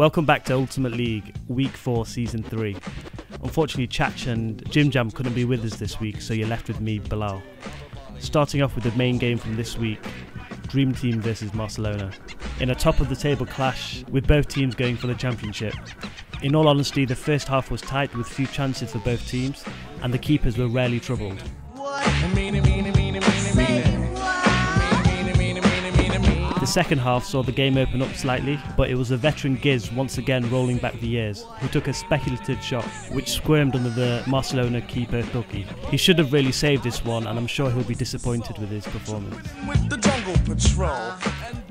Welcome back to Ultimate League, Week 4, Season 3. Unfortunately, Chach and Jim Jam couldn't be with us this week, so you're left with me, Bilal. Starting off with the main game from this week, Dream Team versus Barcelona. In a top-of-the-table clash, with both teams going for the championship. In all honesty, the first half was tight with few chances for both teams, and the keepers were rarely troubled. The second half saw the game open up slightly, but it was a veteran Giz once again rolling back the years, who took a speculative shot, which squirmed under the Barcelona keeper Tuki. He should have really saved this one, and I'm sure he'll be disappointed with his performance.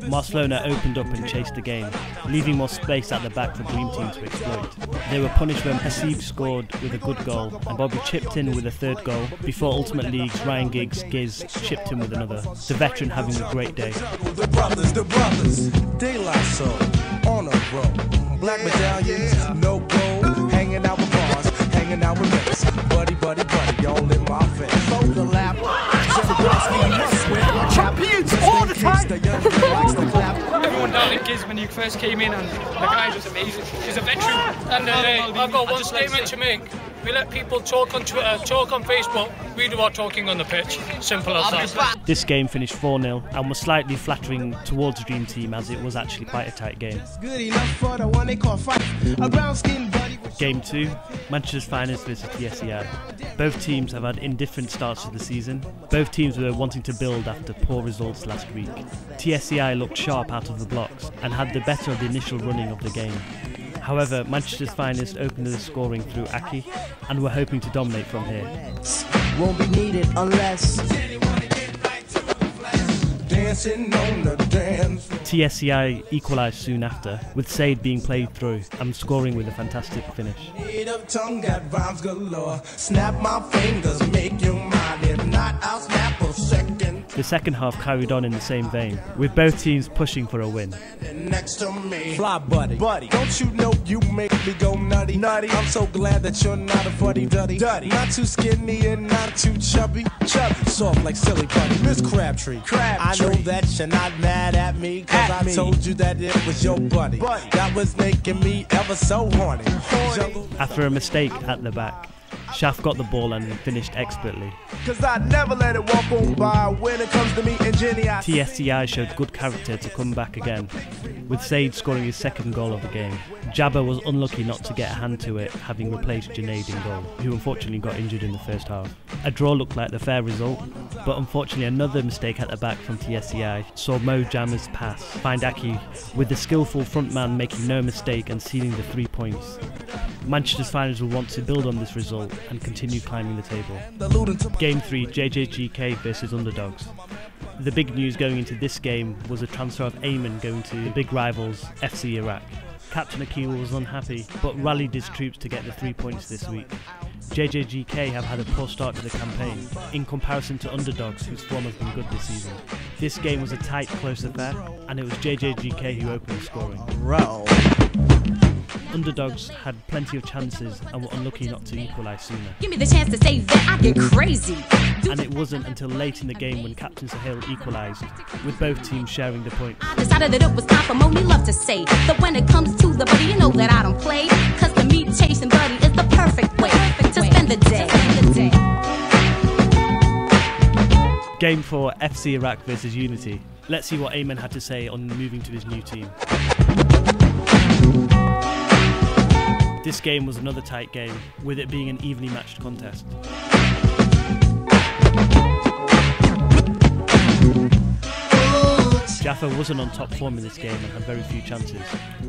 Barcelona opened up and chased the game, leaving more space at the back for Dream Team to exploit. They were punished when Hasib scored with a good goal, and Bobby chipped in with a third goal, before Ultimate League's Ryan Giggs Giz chipped in with another, the veteran having a great day. The brothers, De La Soul, on a roll. Black medallions, no gold, hanging out with bars, hanging out with mates. Buddy, all in my face. The lap, champions all the time. Everyone down at Giz when you first came in, and the guy was amazing. He's a veteran. And I've got one statement to make. We let people talk on Twitter, talk on Facebook, we do our talking on the pitch. Simple as that. This game finished 4-0 and was slightly flattering towards Dream Team, as it was actually quite a tight game. Game 2, Manchester's Finest versus TSEI. Both teams have had indifferent starts to the season. Both teams were wanting to build after poor results last week. TSEI looked sharp out of the blocks and had the better of the initial running of the game. However, Manchester's Finest opened the scoring through Aki and were hoping to dominate from here. Won't be needed unless dancing on the dance. TSEI equalised soon after, with Said being played through and scoring with a fantastic finish. Snap my fingers, make you mine. If not, I'll snap a second. The second half carried on in the same vein, with both teams pushing for a win. Next to me, fly buddy, don't you know you make me go nutty? I'm so glad that you're not a fuddy-duddy. Not too skinny and not too chubby. Soft like silly putty. Miss Crabtree. I know that you're not mad at me, cause I told you that it was your buddy. That was making me ever so horny. After a mistake at the back, Shaf got the ball and finished expertly. Cause I never let it walk on by when it comes to me and Jenny. TSEI showed good character to come back again, with Said scoring his second goal of the game. Jabba was unlucky not to get a hand to it, having replaced Junaid in goal, who unfortunately got injured in the first half. A draw looked like the fair result, but unfortunately another mistake at the back from TSEI saw Mo Jammer's pass find Aki, with the skillful frontman making no mistake and sealing the 3 points. Manchester's Finest will want to build on this result and continue climbing the table. Game 3, JJGK versus Underdogs. The big news going into this game was the transfer of Ayman going to the big rivals FC Iraq. Captain Akil was unhappy, but rallied his troops to get the 3 points this week. JJGK have had a poor start to the campaign, in comparison to Underdogs, whose form has been good this season. This game was a tight, close affair, and it was JJGK who opened the scoring. Underdogs had plenty of chances and were unlucky not to equalise sooner. Give me the chance to say that I get crazy. And it wasn't until late in the game when Captain Sahil equalised, with both teams sharing the points. I decided that it was time for Moni Love to say that when it comes to the buddy, you know that I don't play. Cause the me chasing buddy is the perfect way to spend the day. Game 4, FC Iraq versus Unity. Let's see what Ayman had to say on moving to his new team. This game was another tight game, with it being an evenly matched contest. Jaffa wasn't on top form in this game and had very few chances.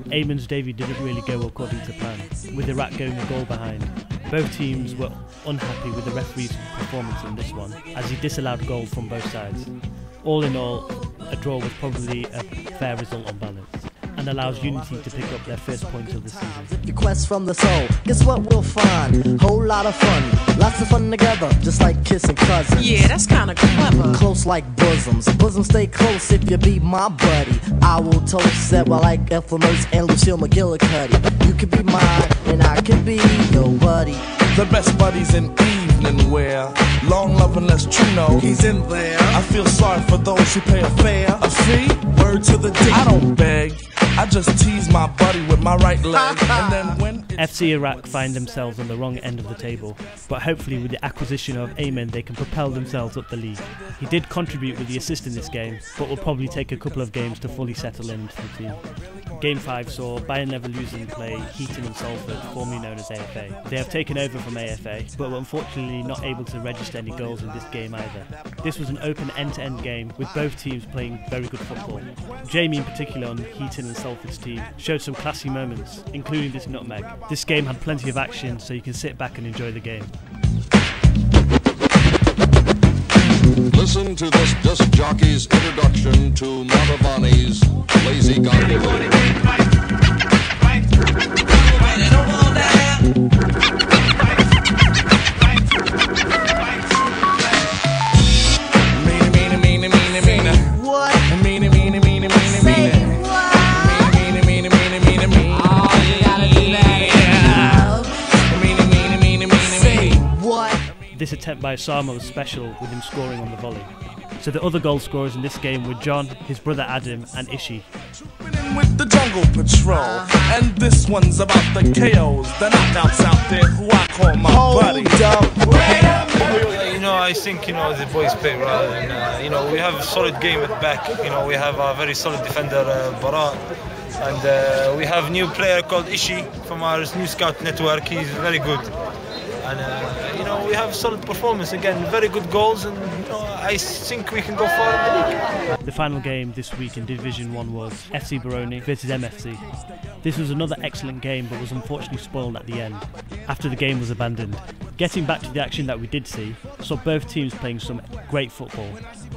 Ayman's Davy didn't really go according to plan, with Iraq going a goal behind. Both teams were unhappy with the referee's performance in this one, as he disallowed goals from both sides. All in all, a draw was probably a fair result on balance, and allows Unity to pick up their first points of the season. Request from the soul, guess what we'll find? Whole lot of fun, lots of fun together, just like kissing cousins. Yeah, that's kinda clever. Close like bosoms, bosoms stay close if you be my buddy. I will toast that while like Ethel Mertz and Lucille McGillicuddy. You could be mine, and I could be your buddy. The best buddies in evening wear. Long love unless true know he's in there. I feel sorry for those who pay a fare. A fee? Word to the D. I don't beg. I just tease my buddy with my right leg. And then when FC Iraq find themselves on the wrong end of the table, but hopefully with the acquisition of Ayman they can propel themselves up the league. He did contribute with the assist in this game, but will probably take a couple of games to fully settle into the team. Game 5 saw Bayern Leverkusen play Heaton and Salford, formerly known as AFA. They have taken over from AFA, but were unfortunately not able to register any goals in this game either. This was an open end-to-end game with both teams playing very good football. Jamie in particular on Heaton and Salford's team showed some classy moments, including this nutmeg. This game had plenty of action, so you can sit back and enjoy the game. Listen to this disc jockey's introduction to Montavani's Lazy Gondola. This attempt by Osama was special, with him scoring on the volley. So the other goal scorers in this game were John, his brother Adam and Ishi. with the Jungle Patrol, and this one's about the KOs, the knockouts out there who I call my buddy. You know, I think, you know, the boys play well, and you know, we have a solid game at back. You know, we have a very solid defender, Bara, and we have a new player called Ishi from our new scout network. He's very good, and you know, we have solid performance again, very good goals, and you know, I think we can go far in the league. The final game this week in Division 1 was FC Baroni versus MFC. This was another excellent game, but was unfortunately spoiled at the end, after the game was abandoned. Getting back to the action that we did see, saw both teams playing some great football.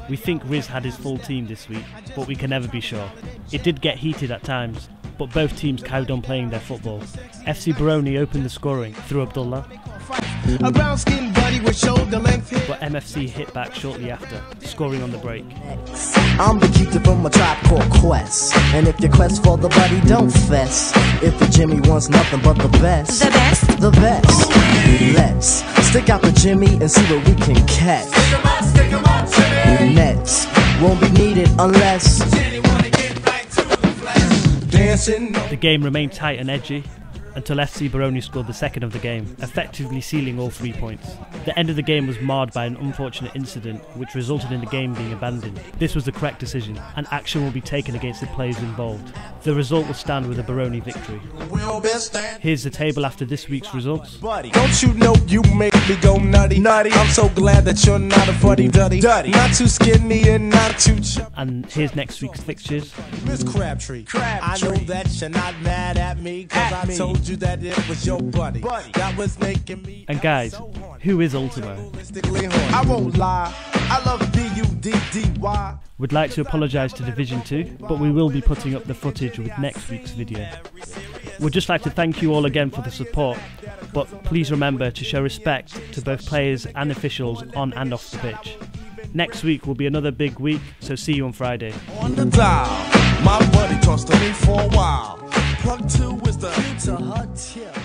We think Riz had his full team this week, but we can never be sure. It did get heated at times, but both teams carried on playing their football. FC Baroni opened the scoring through Abdullah, A brown-skinned buddy with shoulder length hair. but MFC hit back shortly after, scoring on the break. I'm the cutie from a tribe called Quest. And if your quest for the buddy, don't fess. If the Jimmy wants nothing but the best. The best? The best. Let's stick out the Jimmy and see what we can catch. Nets won't be needed unless Dancing. The game remained tight and edgy until FC Baroni scored the second of the game, effectively sealing all 3 points. The end of the game was marred by an unfortunate incident which resulted in the game being abandoned. This was the correct decision, and action will be taken against the players involved. The result will stand with a Baroni victory. Here's the table after this week's results. Buddy, don't you know you make me go nutty? Nutty. I'm so glad that you're not a fuddy-duddy. Duddy. Not too skinny and not too chubby. And here's next week's fixtures. Miss Crabtree, I know that you're not mad at me, cause I told you that it was your buddy that was making me. And guys, who is Ultimo? I won't lie, I love B-U-D-D-Y. Would like to apologise to Division 2, but we will be putting up the footage with next week's video. We'd just like to thank you all again for the support, but please remember to show respect to both players and officials on and off the pitch. Next week will be another big week, so see you on Friday. On the dial, my buddy talks to me for a while. Plug 2 is the to her tip.